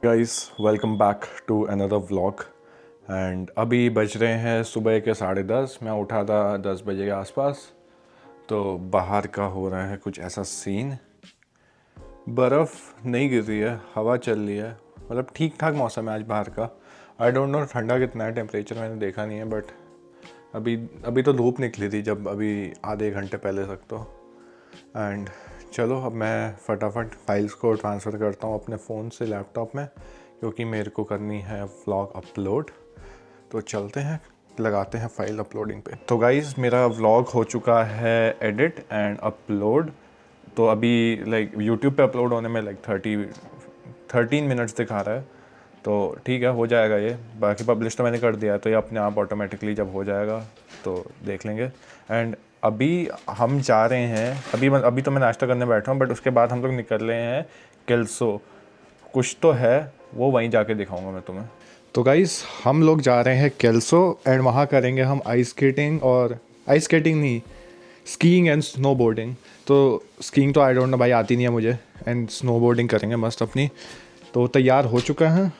Guys welcome back to another vlog. And अभी बज रहे हैं सुबह के 10:30। मैं उठा था 10 बजे के आसपास। तो बाहर का हो रहा है कुछ ऐसा सीन। बर्फ़ नहीं गिर रही है, हवा चल रही है, मतलब ठीक ठाक मौसम है आज बाहर का। आई डोंट नो ठंडा कितना है, टेम्परेचर मैंने देखा नहीं है, बट अभी अभी तो धूप निकली थी जब अभी आधे घंटे पहले तक तो। एंड चलो अब मैं फटाफट फाइल्स को ट्रांसफ़र करता हूँ अपने फ़ोन से लैपटॉप में, क्योंकि मेरे को करनी है व्लॉग अपलोड। तो चलते हैं, लगाते हैं फाइल अपलोडिंग पे। तो गाइज़ मेरा व्लॉग हो चुका है एडिट एंड अपलोड। तो अभी यूट्यूब पे अपलोड होने में 13 मिनट्स दिखा रहा है। तो ठीक है, हो जाएगा ये। बाकी पब्लिश तो मैंने कर दिया है, तो ये अपने आप ऑटोमेटिकली जब हो जाएगा तो देख लेंगे। एंड अभी हम जा रहे हैं, अभी तो मैं नाश्ता करने बैठा हूँ, बट उसके बाद हम लोग निकल रहे हैं केल्सो। कुछ तो है, वो वहीं जाके दिखाऊंगा मैं तुम्हें। तो गाइस हम लोग जा रहे हैं केल्सो एंड वहाँ करेंगे हम आइस स्केटिंग नहीं, स्कीइंग एंड स्नोबोर्डिंग। तो स्कीइंग तो आई डोंट नो भाई, आती नहीं है मुझे। एंड स्नोबोर्डिंग करेंगे मस्त अपनी। तो तैयार हो चुका है।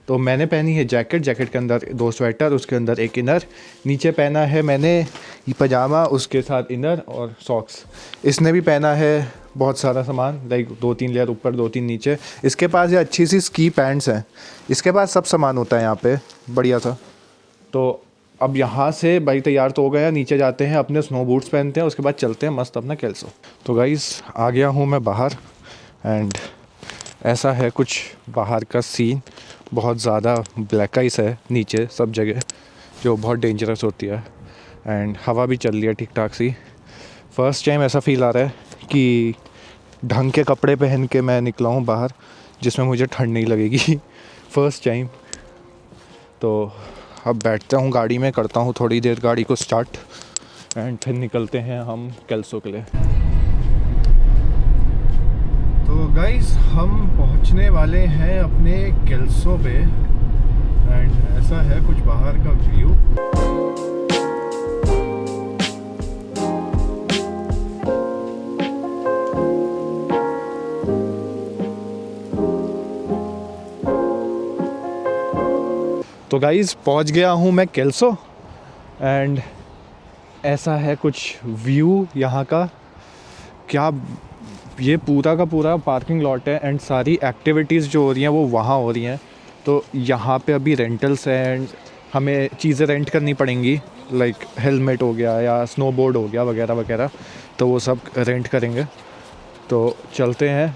तो मैंने पहनी है जैकेट के अंदर 2 स्वेटर, उसके अंदर एक इनर। नीचे पहना है मैंने ये पजामा, उसके साथ इनर और सॉक्स। इसने भी पहना है बहुत सारा सामान, 2-3 लेयर ऊपर 2-3 नीचे। इसके पास ये अच्छी सी स्की पैंट्स हैं। इसके पास सब सामान होता है यहाँ पे बढ़िया सा। तो अब यहाँ से भाई तैयार तो हो गया, नीचे जाते हैं, अपने स्नो बूट्स पहनते हैं, उसके बाद चलते हैं मस्त अपना केल्सो। तो गाइस आ गया हूँ मैं बाहर। एंड ऐसा है कुछ बाहर का सीन। बहुत ज़्यादा ब्लैक आइस है नीचे सब जगह, जो बहुत डेंजरस होती है। एंड हवा भी चल रही है ठीक ठाक सी। फ़र्स्ट टाइम ऐसा फील आ रहा है कि ढंग के कपड़े पहन के मैं निकला हूँ बाहर, जिसमें मुझे ठंड नहीं लगेगी फ़र्स्ट टाइम। तो अब बैठता हूँ गाड़ी में, करता हूँ थोड़ी देर गाड़ी को स्टार्ट, एंड फिर निकलते हैं हम केल्सो के लिए। तो गाइस हम पहुंचने वाले हैं अपने केल्सो पे। एंड ऐसा है कुछ बाहर का व्यू। तो गाइस पहुंच गया हूं मैं केल्सो। एंड ऐसा है कुछ व्यू यहाँ का। क्या ये पूरा का पूरा पार्किंग लॉट है, एंड सारी एक्टिविटीज़ जो हो रही हैं वो वहाँ हो रही हैं। तो यहाँ पे अभी रेंटल्स हैं, एंड हमें चीज़ें रेंट करनी पड़ेंगी, लाइक हेलमेट हो गया या स्नोबोर्ड हो गया वगैरह वगैरह। तो वो सब रेंट करेंगे। तो चलते हैं।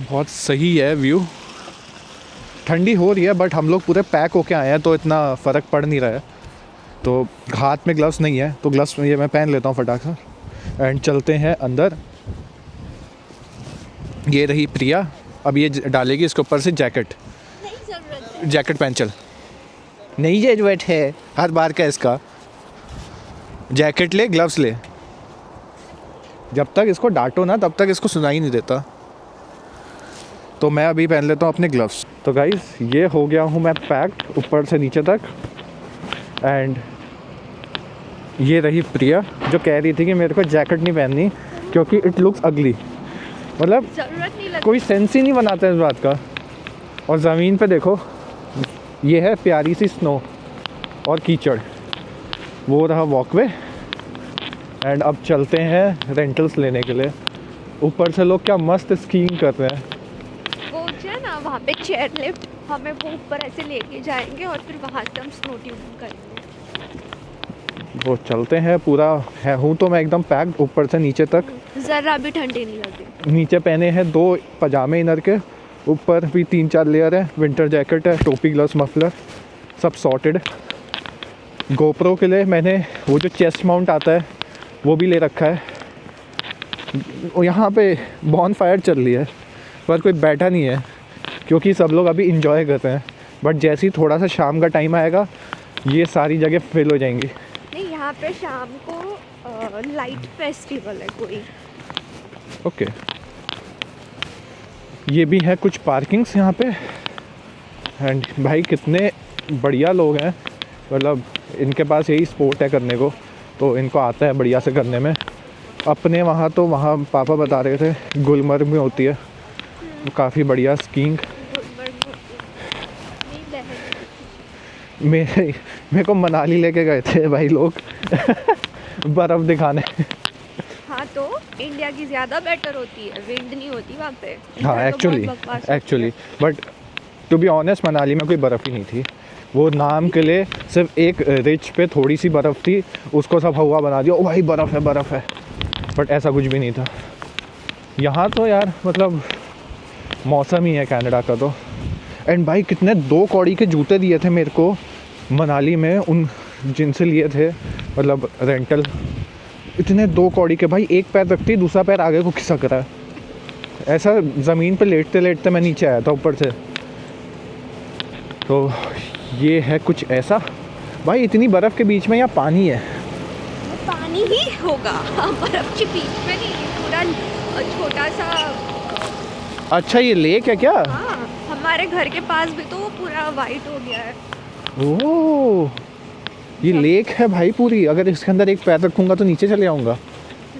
बहुत सही है व्यू। ठंडी हो रही है, बट हम लोग पूरे पैक होके आए हैं तो इतना फ़र्क पड़ नहीं रहा है। तो हाथ में ग्लव्स नहीं है, तो ग्लव्स ये मैं पहन लेता हूँ फटाक से। एंड चलते हैं अंदर। ये रही प्रिया, अब ये डालेगी इसके ऊपर से जैकेट पहन चल। नहीं जरूरत है, हर बार का इसका। जैकेट ले, ग्लव्स ले। जब तक इसको डांटो ना तब तक इसको सुनाई नहीं देता। तो मैं अभी पहन लेता हूँ अपने ग्लव्स। तो गाइस ये हो गया हूँ मैं पैक ऊपर से नीचे तक। एंड ये रही प्रिया, जो कह रही थी कि मेरे को जैकेट नहीं पहननी क्योंकि इट लुक्स अगली। मतलब कोई सेंस ही नहीं बनाता इस बात का। और ज़मीन पे देखो, ये है प्यारी सी स्नो और कीचड़। वो रहा वॉकवे। एंड अब चलते हैं रेंटल्स लेने के लिए। ऊपर से लोग क्या मस्त स्कीइंग कर रहे हैं। वो जो है ना वहाँ पे चेयर लिफ्ट, हमें वो ऊपर ऐसे लेके जाएंगे और फिर वहाँ से हम स्नो ट्यूबिंग करेंगे। वो चलते हैं। पूरा है हूँ तो मैं एकदम पैक्ड ऊपर से नीचे तक। ज़रा भी ठंडी नहीं लगी। नीचे पहने हैं 2 पजामे इनर के, ऊपर भी 3-4 लेयर है, विंटर जैकेट है, टोपी, ग्लव्स, मफलर, सब सॉर्टेड। गोप्रो के लिए मैंने वो जो चेस्ट माउंट आता है वो भी ले रखा है। यहाँ पे बॉन फायर चल रही है, पर कोई बैठा नहीं है क्योंकि सब लोग अभी इंजॉय कर रहे हैं। बट जैसे ही थोड़ा सा शाम का टाइम आएगा, ये सारी जगह फिल हो जाएंगी। नहीं, यहाँ पे शाम को लाइट फेस्टिवल है कोई। ओके। ये भी है कुछ पार्किंग्स यहाँ पे। एंड भाई कितने बढ़िया लोग हैं, मतलब इनके पास यही स्पोर्ट है करने को, तो इनको आता है बढ़िया से करने में। अपने वहाँ तो वहाँ पापा बता रहे थे गुलमर्ग में होती है, काफ़ी बढ़िया स्कीइंग। मेरे को मनाली लेके गए थे भाई लोग बर्फ़ दिखाने। हाँ तो इंडिया की ज़्यादा बेटर होती है, विंड नहीं होती वहाँ पे। हाँ इधर तो बहुत बकवास होती है। Actually but to be honest Manali में कोई बर्फ़ ही नहीं थी। वो नाम के लिए सिर्फ एक रिच पे थोड़ी सी बर्फ़ थी, उसको सब हवा बना दिया, ओ भाई बर्फ़ है, बट ऐसा कुछ भी नहीं था। यहाँ तो यार मतलब मौसम ही है कनाडा का तो। एंड भाई कितने 2 कौड़ी के जूते दिए थे मेरे को मनाली में, उन जिनसे लिए थे मतलब रेंटल। इतने 2 कौड़ी के भाई, एक पैर रखती दूसरा पैर आगे को खिसक रहा है। ऐसा ज़मीन पे लेटते लेटते मैं नीचे आया था ऊपर से। तो ये है कुछ ऐसा। भाई इतनी बर्फ़ के बीच में यहाँ पानी है। वो पानी ही होगा, बर्फ के बीच में नहीं, पूरा छोटा सा। अच्छा ये लेक है क्या? हाँ हमारे घर के पास भी तो वो पूरा वाइट हो गया है। ओह ये लेक है भाई पूरी। अगर इसके अंदर एक पैर रखूँगा तो नीचे चले जाऊँगा।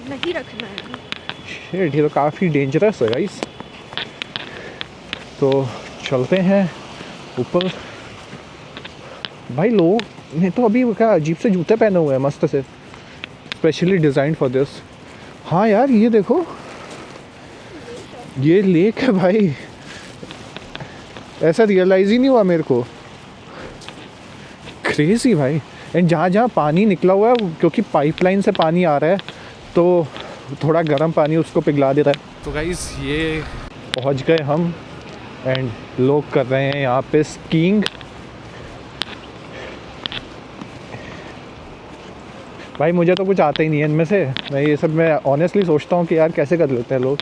नहीं रखना है। शिट ये तो काफ़ी डेंजरस है गाइस। तो चलते हैं ऊपर। भाई लोग ने तो अभी क्या अजीब से जूते पहने हुए हैं मस्त से, स्पेशली डिज़ाइन फॉर दिस। हाँ यार ये देखो, ये लेक है भाई, ऐसा रियलाइज़ ही नहीं हुआ मेरे को। क्रेज़ी भाई। एंड जहाँ जहाँ पानी निकला हुआ है क्योंकि पाइपलाइन से पानी आ रहा है तो थोड़ा गर्म पानी उसको पिघला दे रहा है। तो गाइस ये पहुँच गए हम एंड लोग कर रहे हैं यहाँ पे स्कीइंग। भाई मुझे तो कुछ आता ही नहीं है इनमें से। मैं ऑनेस्टली सोचता हूँ कि यार कैसे कर लेते हैं लोग,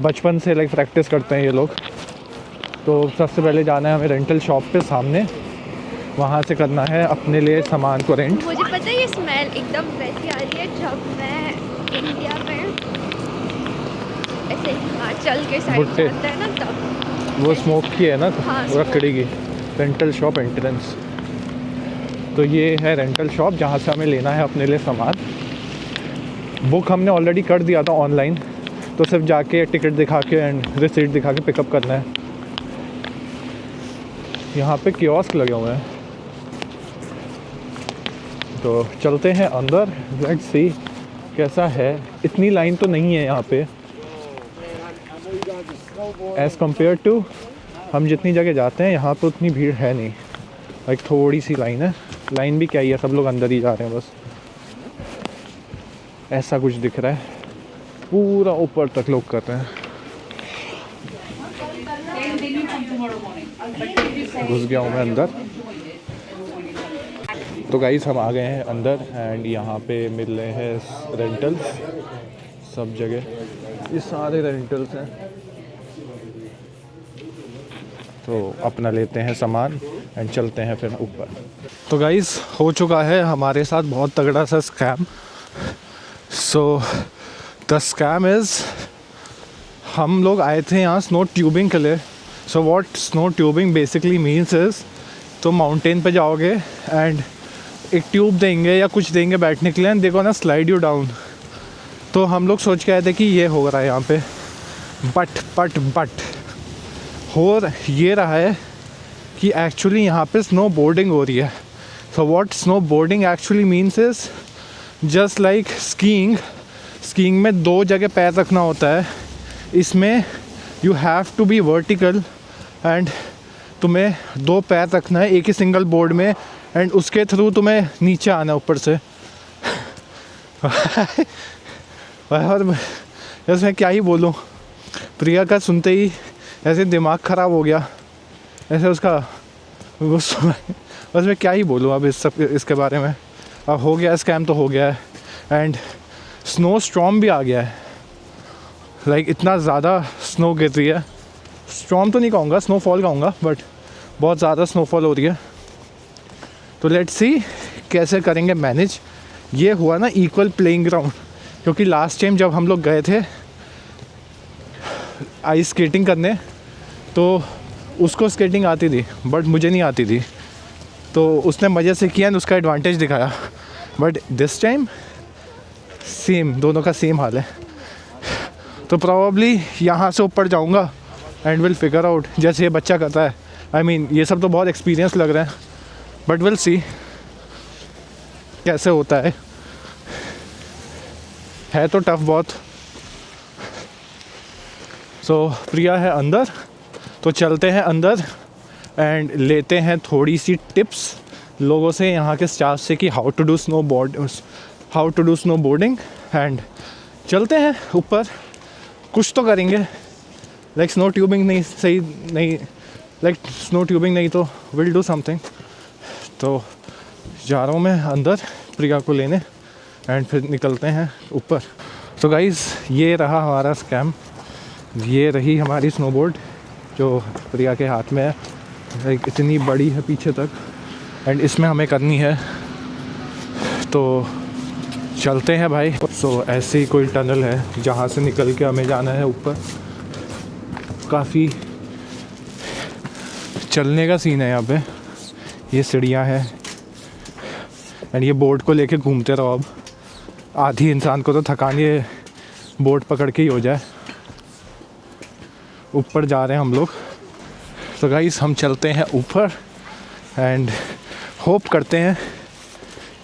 बचपन से लाइक प्रैक्टिस करते हैं ये लोग। तो सबसे पहले जाना है हमें रेंटल शॉप पे सामने, वहाँ से करना है अपने लिए सामान को रेंट। मुझे पता है ये स्मेल एकदम वैसी आ रही है जब मैं इंडिया में ऐसे हिमाचल के साइड भुट्टे। जाते हैं ना तब। वो स्मोक की है ना हाँ, रखड़ी की। Rental shop entrance. तो ये है रेंटल शॉप जहाँ से हमें लेना है अपने लिए सामान। बुक हमने ऑलरेडी कर दिया था ऑनलाइन, तो सिर्फ जाके टिकट दिखा के एंड रिसीट दिखा के पिकअप करना है। यहाँ पे कियोस्क लगे हुए हैं तो चलते हैं अंदर, लेट्स सी कैसा है। इतनी लाइन तो नहीं है यहाँ पे एज़ कम्पेयर टू हम जितनी जगह जाते हैं। यहाँ पे उतनी भीड़ है नहीं, लाइक थोड़ी सी लाइन है। लाइन भी क्या ही है, सब लोग अंदर ही जा रहे हैं बस। ऐसा कुछ दिख रहा है, पूरा ऊपर तक लोग कर रहे हैं। घुस गया हूँ मैं अंदर। तो गाइस हम आ गए हैं अंदर एंड यहाँ पे मिल रहे हैं रेंटल्स सब जगह। ये सारे रेंटल्स हैं तो अपना लेते हैं सामान एंड चलते हैं फिर ऊपर। तो गाइस हो चुका है हमारे साथ बहुत तगड़ा सा scam. So the scam is, हम लोग आए थे यहाँ स्नो ट्यूबिंग के लिए। सो what snow tubing basically means is, तो माउंटेन पे जाओगे एंड एक ट्यूब देंगे या कुछ देंगे बैठने के लिए एंड देखो ना स्लाइड यू डाउन। तो हम लोग सोच के आए थे कि ये हो रहा है यहाँ पे, बट हो ये रहा है कि एक्चुअली यहाँ पे स्नो बोर्डिंग हो रही है। So what snowboarding actually means is just like skiing में 2 जगह पैर रखना होता है। इसमें you have to be vertical and तुम्हें 2 पैर रखना है एक ही सिंगल बोर्ड में एंड उसके थ्रू तुम्हें नीचे आना है ऊपर से। और बस मैं क्या ही बोलूँ, प्रिया का सुनते ही ऐसे दिमाग ख़राब हो गया, ऐसे उसका बस मैं क्या ही बोलूँ अब इसके बारे में। अब हो गया स्कैम तो हो गया है एंड स्नो स्टॉर्म भी आ गया है। लाइक इतना ज़्यादा स्नो गिर रही है, स्टॉर्म तो नहीं कहूँगा, स्नोफॉल कहूँगा, बट बहुत ज़्यादा स्नोफॉल हो रही है। तो लेट्स सी कैसे करेंगे मैनेज। ये हुआ ना इक्वल प्लेइंग ग्राउंड, क्योंकि लास्ट टाइम जब हम लोग गए थे आइस स्केटिंग करने तो उसको स्केटिंग आती थी बट मुझे नहीं आती थी, तो उसने मज़े से किया और उसका एडवांटेज दिखाया। बट दिस टाइम सेम, दोनों का सेम हाल है। तो प्रॉब्ली यहाँ से ऊपर जाऊँगा एंड विल फिगर आउट जैसे ये बच्चा करता है। आई मीन ये सब तो बहुत एक्सपीरियंस लग रहा है, बट विल सी कैसे होता है तो टफ बहुत। सो प्रिया है अंदर, तो चलते हैं अंदर एंड लेते हैं थोड़ी सी टिप्स लोगों से, यहाँ के स्टाफ से, कि how to do snowboarding. And चलते हैं ऊपर, कुछ तो करेंगे। लाइक स्नो ट्यूबिंग नहीं, सही नहीं, लाइक स्नो ट्यूबिंग नहीं तो विल डू समथिंग। तो जा रहा हूँ मैं अंदर प्रिया को लेने एंड फिर निकलते हैं ऊपर। तो गाइज़ ये रहा हमारा स्कैम, ये रही हमारी स्नोबोर्ड जो प्रिया के हाथ में है। लाइक इतनी बड़ी है पीछे तक एंड इसमें हमें करनी है, तो चलते हैं भाई। सो ऐसे ही कोई टनल है जहाँ से निकल के हमें जाना है ऊपर। काफ़ी चलने का सीन है यहाँ पे, ये सीढ़ियाँ हैं एंड ये बोर्ड को लेके घूमते रहो। अब आधी इंसान को तो थकान ये बोर्ड पकड़ के ही हो जाए। ऊपर जा रहे हैं हम लोग। तो गाइस हम चलते हैं ऊपर एंड होप करते हैं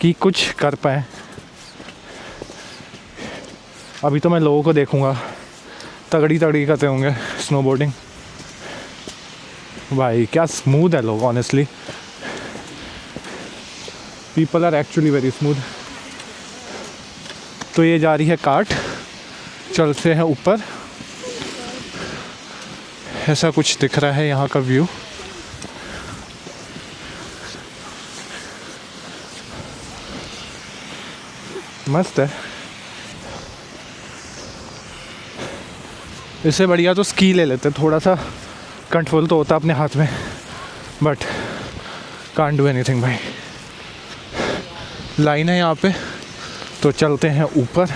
कि कुछ कर पाएँ। अभी तो मैं लोगों को देखूँगा तगड़ी करते होंगे स्नोबोर्डिंग। भाई क्या स्मूथ है लोग, honestly people are actually very smooth. तो ये जा रही है कार्ट, चलते हैं ऊपर। ऐसा कुछ दिख रहा है यहाँ का व्यू। मस्त है। इससे बढ़िया तो स्की ले लेते, थोड़ा सा कंट्रोल तो होता अपने हाथ में, बट कांट डू एनीथिंग भाई। लाइन है यहाँ पे, तो चलते हैं ऊपर।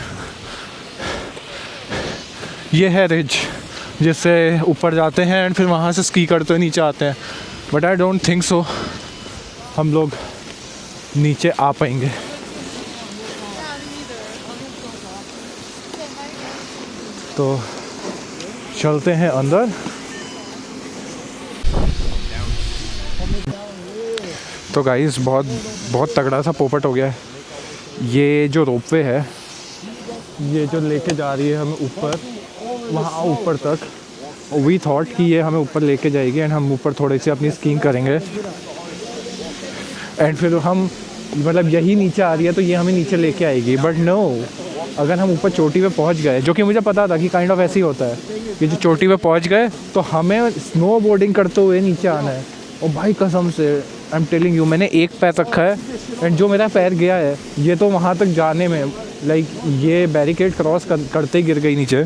ये है रिज जिससे ऊपर जाते हैं एंड फिर वहाँ से स्की करते हुए नीचे आते हैं, but I don't think so हम लोग नीचे आ पाएंगे। तो चलते हैं अंदर। तो गाइस बहुत तगड़ा सा पोपट हो गया है। ये जो रोपवे है, ये जो लेके जा रही है हमें ऊपर, वहाँ ऊपर तक। वी थॉट कि ये हमें ऊपर लेके जाएगी एंड हम ऊपर थोड़ी सी अपनी स्कीइंग करेंगे एंड फिर हम मतलब यही नीचे आ रही है तो ये हमें नीचे लेके आएगी। बट नो, अगर हम ऊपर चोटी पे पहुंच गए, जो कि मुझे पता था कि काइंड ऑफ ऐसे ही होता है कि जो चोटी पे पहुंच गए तो हमें स्नो बोर्डिंग करते हुए नीचे आना है। और भाई कसम से आई एम टेलिंग यू, मैंने एक पैर रखा है एंड जो मेरा पैर गया है ये तो वहाँ तक जाने में लाइक ये बैरिकेड क्रॉस करते ही गिर गई नीचे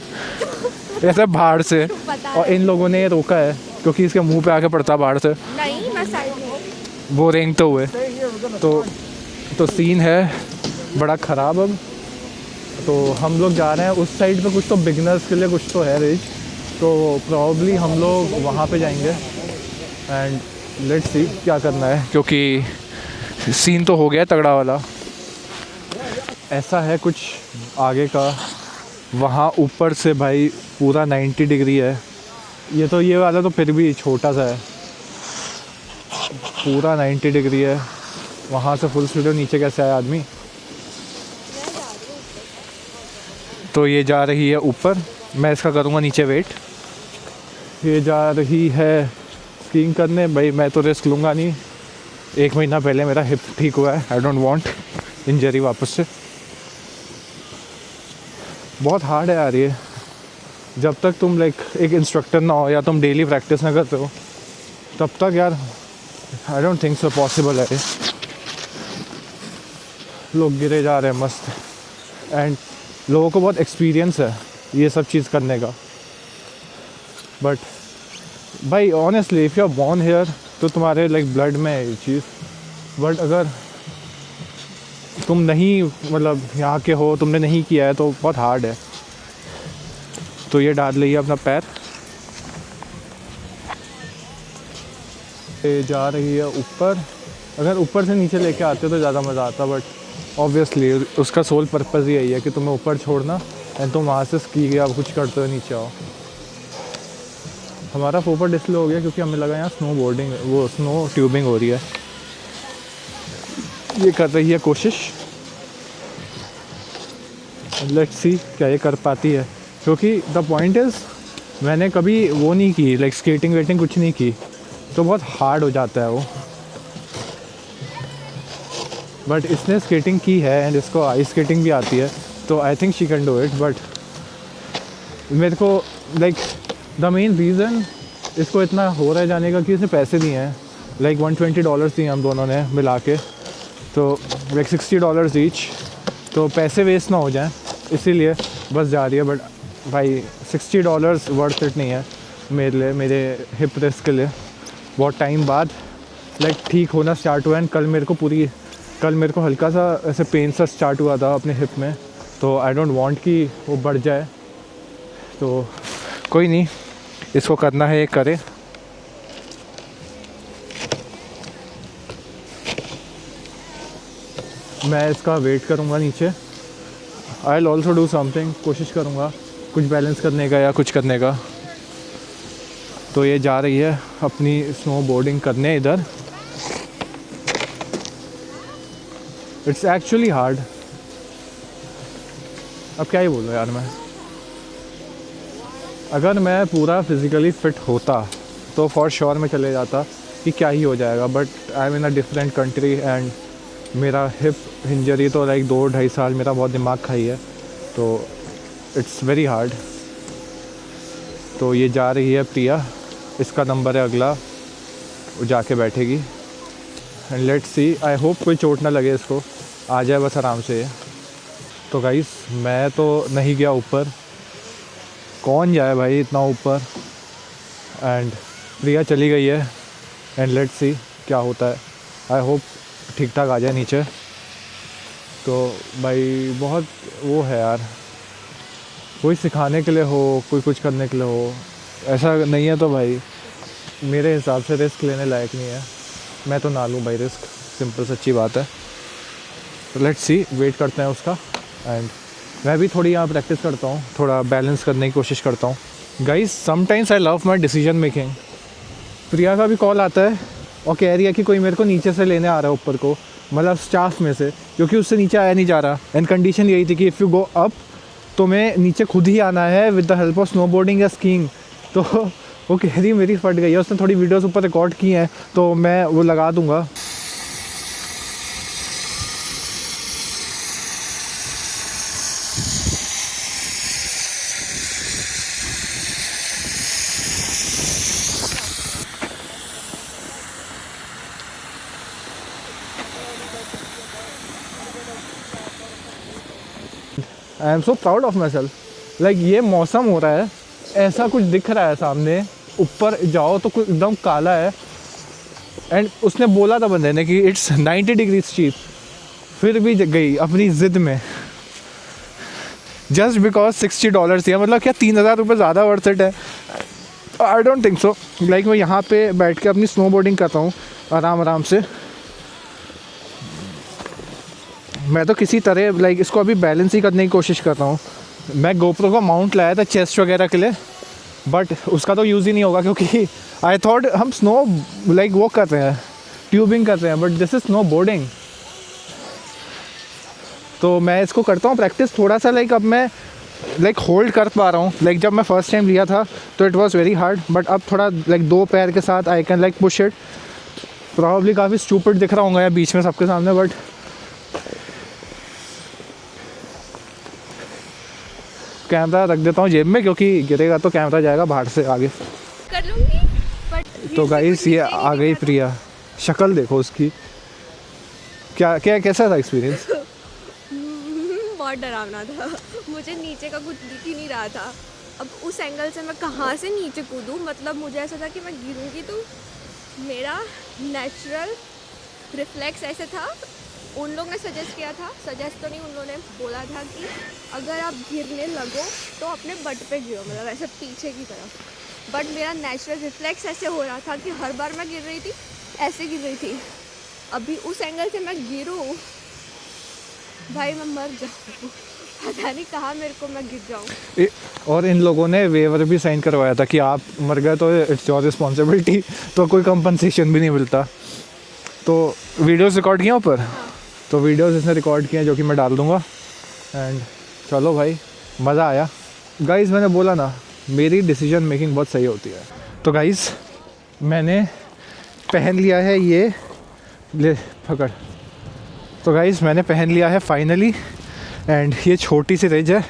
ऐसे बाहर से। और इन लोगों ने रोका है क्योंकि इसके मुंह पे आके पड़ता बाहर से, नहीं मैं साइड में वो रेंगते हुए। तो सीन है बड़ा ख़राब। अब तो हम लोग जा रहे हैं उस साइड पे, कुछ तो बिगनर्स के लिए कुछ तो है रिज, तो प्रॉब्ली हम लोग वहाँ पे जाएंगे एंड लेट्स सी क्या करना है, क्योंकि सीन तो हो गया तगड़ा वाला। ऐसा है कुछ आगे का, वहाँ ऊपर से भाई पूरा 90 डिग्री है। ये वाला तो फिर भी छोटा सा है, पूरा 90 डिग्री है। वहाँ से फुल स्पीड नीचे कैसे आया आदमी। तो ये जा रही है ऊपर, मैं इसका करूँगा नीचे वेट। ये जा रही है स्कीइंग करने। भाई मैं तो रिस्क लूँगा नहीं, 1 महीना पहले मेरा हिप ठीक हुआ है, आई डोंट वांट इंजरी वापस से। बहुत हार्ड है यार ये, जब तक तुम लाइक एक इंस्ट्रक्टर ना हो या तुम डेली प्रैक्टिस ना करते हो तब तक यार I don't think so possible है ये। लोग गिरे जा रहे हैं मस्त एंड लोगों को बहुत एक्सपीरियंस है ये सब चीज़ करने का। बट भाई honestly if you are born here तो तुम्हारे लाइक ब्लड में है ये चीज़। बट अगर तुम नहीं मतलब यहाँ के हो, तुमने नहीं किया है तो बहुत हार्ड है। तो ये डाल रही है अपना पैर, ये जा रही है ऊपर। अगर ऊपर से नीचे लेके आते तो ज़्यादा मज़ा आता, बट ऑब्वियसली उसका सोल पर्पज़ ही यही है कि तुम्हें ऊपर छोड़ना एंड तुम वहाँ से स्की या कुछ करते हुए नीचे आओ। हमारा पोपट इसलिए हो गया क्योंकि हमें लगा यहाँ स्नो बोर्डिंग वो स्नो ट्यूबिंग हो रही है। ये कर रही है कोशिश, लेट्स सी क्या ये कर पाती है, क्योंकि द पॉइंट इज़ मैंने कभी वो नहीं की, लाइक स्केटिंग वेटिंग कुछ नहीं की, तो बहुत हार्ड हो जाता है वो। बट इसने स्केटिंग की है एंड इसको आइस स्केटिंग भी आती है, तो I think she can do it. But मेरे को लाइक द मेन रीज़न इसको इतना हो रहा है जाने का कि इसने पैसे दिए हैं, लाइक $120 दिए हम दोनों ने मिला के, तो लाइक $60 ईच, तो पैसे वेस्ट ना हो जाएं इसीलिए बस जा रही है। बट भाई $60 वर्थ इट नहीं है मेरे लिए, मेरे हिप रेस्ट के लिए। बहुत टाइम बाद लाइक ठीक होना स्टार्ट हुआ है। कल मेरे को हल्का सा ऐसे पेन सा स्टार्ट हुआ था अपने हिप में, तो आई डोंट वांट कि वो बढ़ जाए, तो कोई नहीं, इसको करना है ये करे। मैं इसका वेट करूँगा नीचे। I will also do something, कोशिश करूँगा कुछ बैलेंस करने का या कुछ करने का। तो ये जा रही है अपनी स्नो बोर्डिंग करने इधर। It's actually hard. अब क्या ही बोलूँ यार मैं, अगर मैं पूरा फिज़िकली फ़िट होता तो फॉर श्योर मैं चले जाता कि क्या ही हो जाएगा। But I am in a different country and मेरा हिप इंजरी तो लाइक 2-2.5 साल मेरा बहुत दिमाग खाई है, तो इट्स वेरी हार्ड। तो ये जा रही है प्रिया, इसका नंबर है अगला, वो जाके बैठेगी and let's see. I hope कोई चोट ना लगे इसको, आ जाए बस आराम से। तो गाइस मैं तो नहीं गया ऊपर, कौन जाए भाई इतना ऊपर, एंड प्रिया चली गई है एंड लेट्स सी क्या होता है। आई होप ठीक ठाक आ जाए नीचे। तो भाई बहुत वो है यार, कोई सिखाने के लिए हो, कोई कुछ करने के लिए हो, ऐसा नहीं है तो भाई मेरे हिसाब से रिस्क लेने लायक नहीं है। मैं तो ना लूँ भाई रिस्क, सिंपल सच्ची बात है। तो लेट्स सी, वेट करते हैं उसका। एंड मैं भी थोड़ी यहाँ प्रैक्टिस करता हूँ, थोड़ा बैलेंस करने की कोशिश करता हूँ। Guys sometimes I love my decision making. Priya का भी कॉल आता है और कह रही है कि कोई मेरे को नीचे से लेने आ रहा है ऊपर को, मतलब स्टाफ में से, क्योंकि उससे नीचे आया नहीं जा रहा। एंड कंडीशन यही थी कि इफ़ यू गो अप तो मैं नीचे खुद ही आना है with the help of snow boarding या स्कीइंग। तो वो कह रही मेरी फट गई है। उसने थोड़ी वीडियोस ऊपर रिकॉर्ड की हैं, तो मैं वो लगा दूँगा। I am so proud of my self. Like ये मौसम हो रहा है, ऐसा कुछ दिख रहा है सामने, ऊपर जाओ तो कुछ एकदम काला है। एंड उसने बोला था बंदे ने कि इट्स 90 डिग्री चीप, फिर भी गई अपनी ज़िद में जस्ट बिकॉज $60 दिया। मतलब क्या 3,000 रुपये ज़्यादा वर्थ इट है? I don't think so. Like मैं यहाँ पे बैठ के अपनी स्नो बोर्डिंग करता हूँ आराम आराम से। मैं तो किसी तरह लाइक इसको अभी बैलेंस ही करने की कोशिश कर रहा हूँ। मैं गोप्रो का माउंट लाया था चेस्ट वगैरह के लिए, बट उसका तो यूज़ ही नहीं होगा क्योंकि आई थॉट हम स्नो लाइक वो कर रहे हैं, ट्यूबिंग कर रहे हैं, but this is snow boarding. तो मैं इसको करता हूँ प्रैक्टिस थोड़ा सा। लाइक अब मैं लाइक होल्ड कर पा रहा हूँ। लाइक जब मैं फ़र्स्ट टाइम लिया था तो it was very hard, but अब थोड़ा लाइक 2 पैर के साथ I can like push it. Probably काफ़ी स्टूपिड दिख रहा हूँ या बीच में सबके सामने, बट कैमरा रख देता हूँ जेब में क्योंकि गिरेगा तो कैमरा जाएगा बाहर से आगे कर लूँगी। बट तो गाइस ये आ गई प्रिया, शक्ल देखो उसकी। क्या क्या कैसा था एक्सपीरियंस? बहुत डरावना था। मुझे नीचे का कुछ दिख ही नहीं रहा था। अब उस एंगल से मैं कहाँ से नीचे कूदूँ? मतलब मुझे ऐसा था कि मैं गिरूँगी तो मेरा नेचुरल रिफ्लेक्स ऐसे था। उन लोगों ने सजेस्ट किया था, सजेस्ट तो नहीं, उन लोगों ने बोला था कि अगर आप गिरने लगो तो अपने बट पे गिरो, मतलब ऐसे पीछे की तरफ। बट मेरा नेचुरल रिफ्लेक्स ऐसे हो रहा था कि हर बार मैं गिर रही थी, ऐसे गिर रही थी। अभी उस एंगल से मैं गिरूँ भाई मैं मर जाऊँ। पता नहीं कहाँ मेरे को मैं गिर जाऊँ। और इन लोगों ने वेवर भी साइन करवाया था कि आप मर गए तो इट्स योर रिस्पॉन्सिबिलिटी, तो कोई कंपनसेशन भी नहीं मिलता। तो वीडियोस रिकॉर्ड किए ऊपर, तो वीडियोस इसने रिकॉर्ड किए जो कि मैं डाल दूँगा। एंड चलो भाई, मज़ा आया। गाइज़ मैंने बोला ना, मेरी डिसीजन मेकिंग बहुत सही होती है। तो गाइज़ मैंने पहन लिया है ये, ले पकड़। तो गाइज़ मैंने पहन लिया है फाइनली, एंड ये छोटी सी रिज है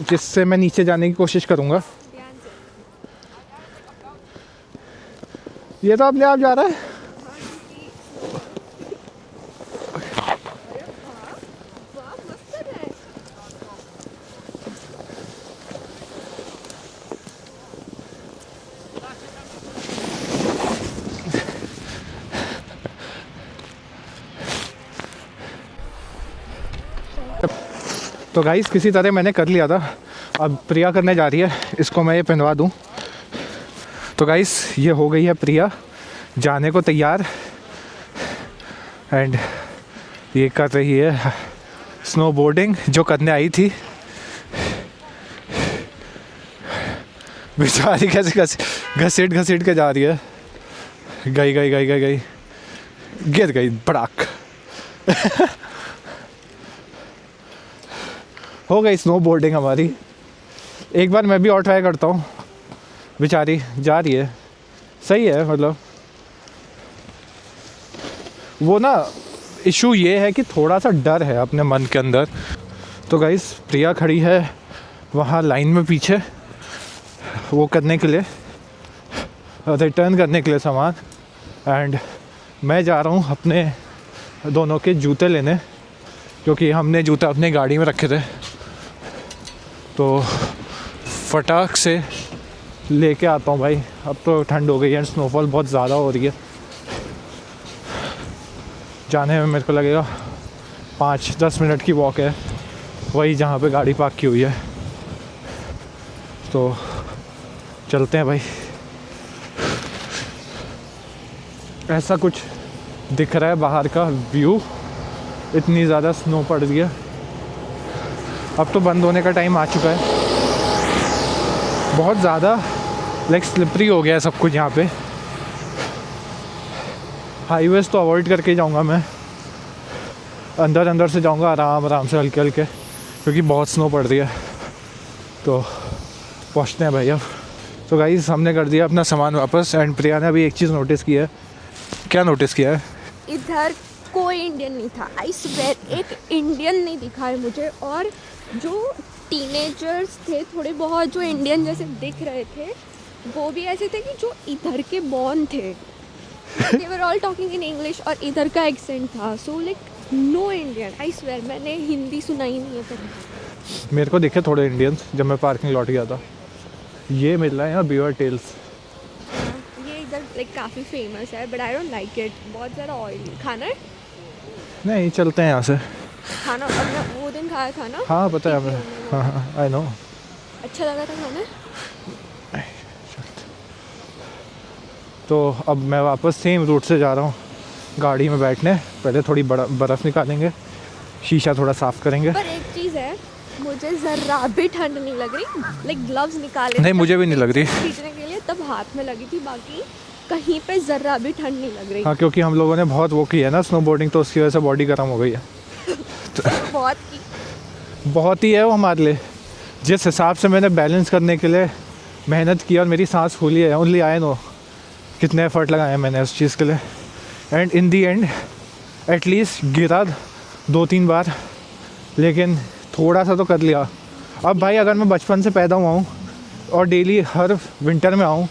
जिससे मैं नीचे जाने की कोशिश करूँगा। ध्यान से। ये तो अपने आप जा रहा है। वाह मस्त है। तो गाइस किसी तरह मैंने कर लिया था, अब प्रिया करने जा रही है, इसको मैं ये पहनवा दूँ। तो गाइस ये हो गई है प्रिया जाने को तैयार, एंड ये कर रही है स्नो बोर्डिंग जो करने आई थी। बेचारी कैसे घसीट घसीट के जा रही है। गई गई गई गई गई, गिर गई पड़ाक। हो गई स्नो बोर्डिंग हमारी। एक बार मैं भी और ट्राई करता हूँ। बेचारी जा रही है, सही है। मतलब वो ना इशू ये है कि थोड़ा सा डर है अपने मन के अंदर। तो गाइस प्रिया खड़ी है वहाँ लाइन में पीछे, वो करने के लिए, रिटर्न करने के लिए सामान। एंड मैं जा रहा हूँ अपने दोनों के जूते लेने, क्योंकि हमने जूते अपने गाड़ी में रखे थे। तो फटाक से लेके आता हूँ भाई। अब तो ठंड हो गई है, स्नोफॉल बहुत ज़्यादा हो रही है। जाने में मेरे को लगेगा 5-10 मिनट की वॉक है, वही जहाँ पे गाड़ी पार्क की हुई है। तो चलते हैं भाई। ऐसा कुछ दिख रहा है बाहर का व्यू, इतनी ज़्यादा स्नो पड़ रही है। अब तो बंद होने का टाइम आ चुका है। बहुत ज़्यादा लाइक स्लिपरी हो गया है सब कुछ यहाँ पे। हाईवेज तो अवॉइड करके जाऊँगा मैं, अंदर अंदर से जाऊँगा आराम आराम से, हल्के हल्के, क्योंकि बहुत स्नो पड़ रही है। तो पहुँचते हैं भाई अब। तो गाइस हमने कर दिया अपना सामान वापस। एंड प्रिया ने अभी एक चीज़ नोटिस की है। क्या नोटिस किया है? इधर कोई इंडियन नहीं था। आई स्वेयर एक इंडियन नहीं दिखा है मुझे। और जो टीनेजर्स थे थोड़े बहुत जो इंडियन जैसे दिख रहे थे, वो भी ऐसे थे कि जो इधर के बॉर्न थे। They were all talking in English और इधर का एक्सेंट था। So like no Indian. I swear मैंने हिंदी सुना ही नहीं है कभी। मेरे को दिखे थोड़े इंडियंस जब मैं पार्किंग लौट गया था। ये मिल रहा है यहाँ बियर टेल्स। ये इधर लाइक काफ़ी फेमस है, but I don't like it. बहुत ज़्यादा ऑयली। खाना है? नहीं, चलते हैं यहाँ से। खाना और मैं वो दिन खाया था ना। हाँ पता है हमें। हाँ हाँ आई नो। अच्छा लगा था खाना। तो अब मैं वापस सेम रूट से जा रहा हूँ गाड़ी में बैठने। पहले थोड़ी बर्फ़ निकालेंगे, शीशा थोड़ा साफ़ करेंगे। पर एक चीज़ है, मुझे ज़रा भी ठंड नहीं लग रही। लाइक ग्लव्स निकाले नहीं, मुझे भी नहीं लग रही। खींचने के लिए तब हाथ में लगी थी, बाकी कहीं पे ज़रा भी ठंड नहीं लग रही। हाँ, क्योंकि हम लोगों ने बहुत वो किया है ना स्नो बोर्डिंग, तो उसकी वजह से बॉडी गर्म हो गई है। बहुत बहुत ही है वो हमारे लिए। जिस हिसाब से मैंने बैलेंस करने के लिए मेहनत की और मेरी सांस फूली है, ओनली आई नो कितने एफर्ट लगाए मैंने उस चीज़ के लिए। And in the and at least गिरा 2-3 बार, लेकिन थोड़ा सा तो कर लिया। अब भाई अगर मैं बचपन से पैदा हुआ हूँ और डेली हर विंटर में आऊँ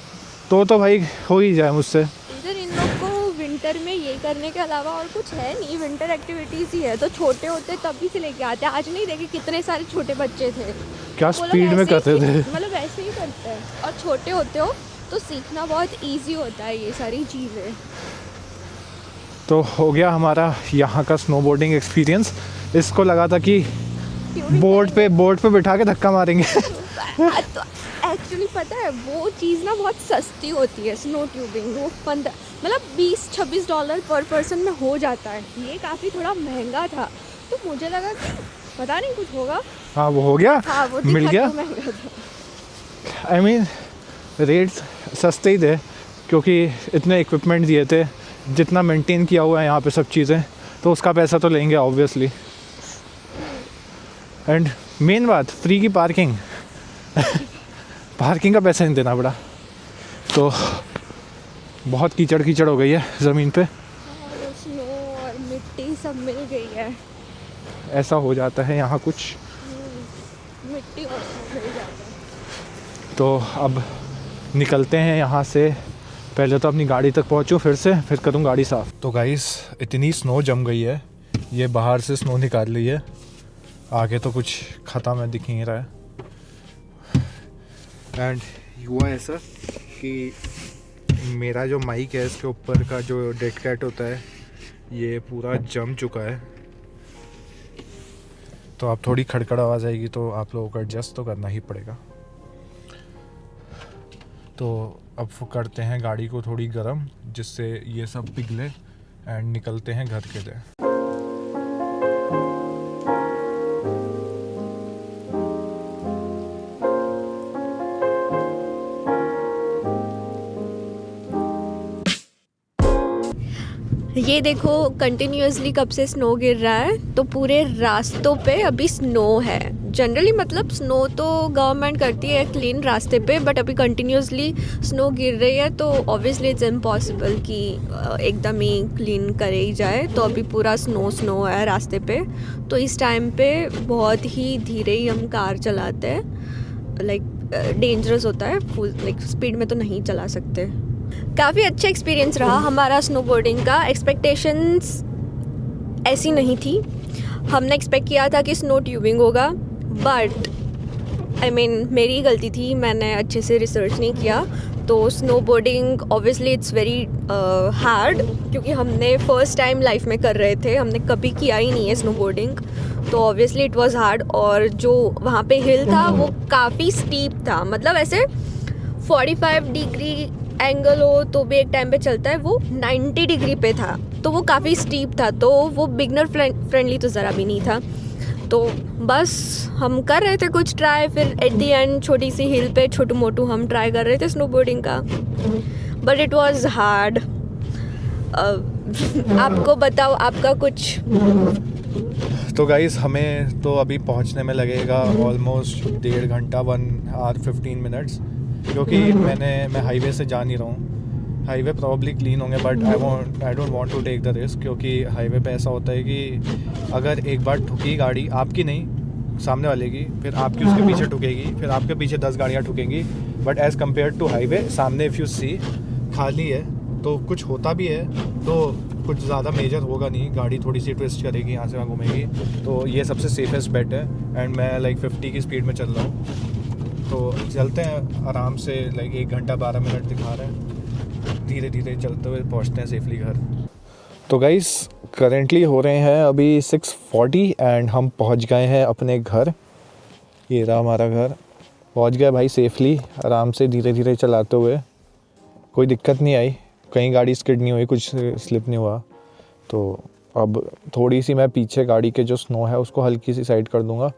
तो भाई हो ही जाए मुझसे। इधर इन लोग को विंटर में ये करने के अलावा और कुछ है नहीं, विंटर एक्टिविटीज़ ही है। तो छोटे होते तभी से लेके आते हैं। आज नहीं देखे कितने सारे छोटे बच्चे थे, क्या वो लोग स्पीड में ऐसे ही करते थे। मतलब ऐसे ही करते हैं। और छोटे होते हो तो सीखना बहुत ईजी होता है ये सारी चीज़ें। तो हो गया हमारा यहाँ का स्नो बोर्डिंग एक्सपीरियंस। इसको लगा था कि बोर्ड पे बिठा के धक्का मारेंगे। तो एक्चुअली पता है वो चीज़ ना बहुत सस्ती होती है, स्नो ट्यूबिंग। वो मतलब $20-26 पर पर्सन में हो जाता है। ये काफ़ी थोड़ा महंगा था, तो मुझे लगा कि पता नहीं कुछ होगा। हाँ वो हो गया, हाँ वो मिल दिखा गया। तो महंगा था। आई मीन रेट्स सस्ते ही थे क्योंकि इतने इक्विपमेंट दिए थे, जितना मेंटेन किया हुआ है यहाँ पे सब चीज़ें, तो उसका पैसा तो लेंगे ऑब्वियसली। एंड मेन बात फ्री की पार्किंग पार्किंग का पैसा नहीं देना पड़ा। तो बहुत कीचड़ कीचड़ हो गई है ज़मीन पे, और स्नो और मिट्टी सब मिल गई है। ऐसा हो जाता है यहाँ कुछ। मिट्टी और स्नो मिल जाता है। तो अब निकलते हैं यहाँ से। पहले तो अपनी गाड़ी तक पहुँचूँ फिर करूँ गाड़ी साफ़। तो गाइस इतनी स्नो जम गई है, ये बाहर से स्नो निकाल ली है, आगे तो कुछ ख़त्म है, दिख नहीं रहा है। एंड हुआ ऐसा कि मेरा जो माइक है इसके ऊपर का जो डेड कैट होता है ये पूरा जम चुका है, तो अब थोड़ी खड़खड़ आवाज़ आएगी तो आप लोगों को एडजस्ट तो करना ही पड़ेगा। तो अब करते हैं गाड़ी को थोड़ी गर्म जिससे ये सब पिघले एंड निकलते हैं घर के लिए। ये देखो कंटिन्यूअसली कब से स्नो गिर रहा है, तो पूरे रास्तों पे अभी स्नो है। जनरली मतलब स्नो तो गवर्नमेंट करती है क्लीन रास्ते पे, बट अभी कंटिन्यूअसली स्नो गिर रही है तो ऑब्वियसली इट्स इम्पॉसिबल कि एकदम ही क्लीन करे ही जाए। तो अभी पूरा स्नो है रास्ते पे, तो इस टाइम पे बहुत ही धीरे ही हम कार चलाते हैं। लाइक डेंजरस होता है, फुल लाइक स्पीड में तो नहीं चला सकते। काफ़ी अच्छा एक्सपीरियंस रहा हमारा स्नोबोर्डिंग का। एक्सपेक्टेशंस ऐसी नहीं थी, हमने एक्सपेक्ट किया था कि स्नो ट्यूबिंग होगा, बट आई मीन मेरी गलती थी, मैंने अच्छे से रिसर्च नहीं किया। तो snowboarding obviously it's very hard, क्योंकि हमने फ़र्स्ट टाइम लाइफ में कर रहे थे, हमने कभी किया ही नहीं है स्नोबोर्डिंग, तो ऑब्वियसली इट वाज हार्ड। और जो वहाँ पे हिल था वो काफ़ी स्टीप था, मतलब ऐसे 45 डिग्री एंगल हो तो भी एक टाइम पे चलता है, वो 90 डिग्री पे था, तो वो काफ़ी स्टीप था, तो वो बिगनर फ्रेंडली तो ज़रा भी नहीं था। तो बस हम कर रहे थे कुछ ट्राई, फिर एट द एंड छोटी सी हिल पे छोटू मोटू हम ट्राई कर रहे थे स्नोबोर्डिंग का, बट इट वाज हार्ड। आपको बताओ आपका कुछ। तो गाइस हमें तो अभी पहुंचने में लगेगा ऑलमोस्ट 1.5 घंटा, 1 आवर 15 मिनट्स, क्योंकि मैं हाईवे से जा नहीं रहा हूँ। हाईवे प्रॉब्ली क्लीन होंगे, but I don't want to take the risk, क्योंकि हाईवे पे ऐसा होता है कि अगर एक बार ठुकी गाड़ी, आपकी नहीं सामने वाले की, फिर आपकी उसके पीछे ठुकेगी, फिर आपके पीछे 10 गाड़ियाँ ठुकेंगी। But as compare to highway सामने इफ़ यू सी खाली है, तो कुछ होता भी है तो कुछ ज़्यादा मेजर होगा नहीं, गाड़ी थोड़ी सी ट्विस्ट करेगी, यहाँ से वहाँ घूमेगी, तो ये सबसे सेफेस्ट बेट है। एंड मैं लाइक 50 की स्पीड में चल रहा हूँ, तो चलते हैं आराम से। लाइक 1 घंटा 12 मिनट दिखा रहे हैं, धीरे धीरे चलते हुए पहुँचते हैं सेफली घर। तो गाइस करेंटली हो रहे हैं अभी 6:40 एंड हम पहुँच गए हैं अपने घर। ये रहा हमारा घर, पहुँच गए भाई सेफली, आराम से धीरे धीरे चलाते हुए, कोई दिक्कत नहीं आई, कहीं गाड़ी स्किड नहीं हुई, कुछ स्लिप नहीं हुआ। तो अब थोड़ी सी मैं पीछे गाड़ी के जो स्नो है उसको हल्की सी साइड कर दूंगा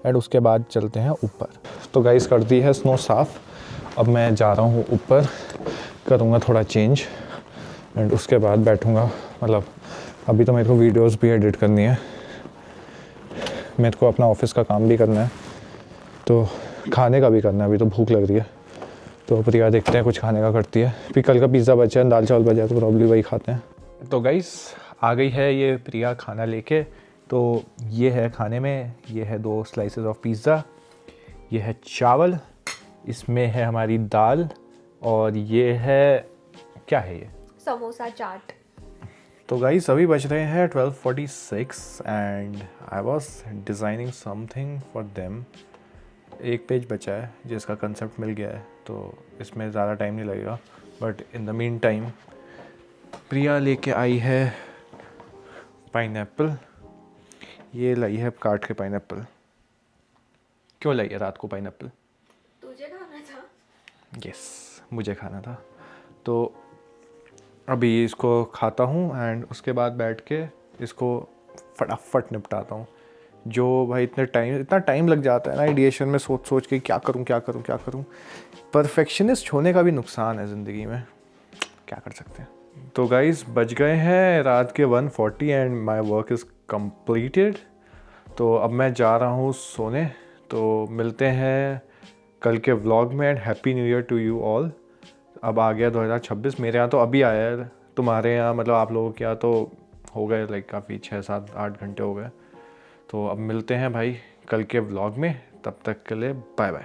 एंड उसके बाद चलते हैं ऊपर। तो गाइस कर दी है स्नो साफ़, अब मैं जा रहा हूँ ऊपर, करूँगा थोड़ा चेंज एंड उसके बाद बैठूँगा। मतलब अभी तो मेरे को वीडियोस भी एडिट करनी है, मेरे को अपना ऑफिस का काम भी करना है, तो खाने का भी करना है, अभी तो भूख लग रही है। तो प्रिया देखते हैं कुछ खाने का करती है, फिर कल का पिज़्ज़ा बचा है, दाल चावल बचा है, तो प्रॉब्ली वही खाते हैं। तो गाइस आ गई है ये प्रिया खाना लेके। तो ये है खाने में, ये है 2 स्लाइसेस ऑफ पिज़्ज़ा, ये है चावल, इसमें है हमारी दाल, और ये है क्या है ये, समोसा चाट। तो गाइस अभी बज रहे हैं 12:46 and I was designing something for them. एक पेज बचा है जिसका कंसेप्ट मिल गया है, तो इसमें ज़्यादा टाइम नहीं लगेगा। But in the meantime Priya लेके आई है पाइनएप्पल, ये लाई है काट के पाइनएप्पल। क्यों लाई है रात को पाइनएप्पल? तुझे खाना था। यस मुझे खाना था, तो अभी इसको खाता हूँ एंड उसके बाद बैठ के इसको फटाफट निपटाता हूँ। जो भाई इतना टाइम लग जाता है ना आइडिएशन में, सोच सोच के क्या करूँ। परफेक्शनिस्ट होने का भी नुकसान है ज़िंदगी में, क्या कर सकते हैं। तो गाइस बज गए हैं रात के 1:40 and my work is completed. तो अब मैं जा रहा हूँ सोने। तो मिलते हैं कल के व्लॉग में and happy new year to you all. अब आ गया 2026, मेरे यहाँ तो अभी आया है, तुम्हारे यहाँ मतलब आप लोगों के यहाँ तो हो गए लाइक काफ़ी 6-7-8 घंटे हो गए। तो अब मिलते हैं भाई कल के व्लॉग में, तब तक के लिए बाय बाय।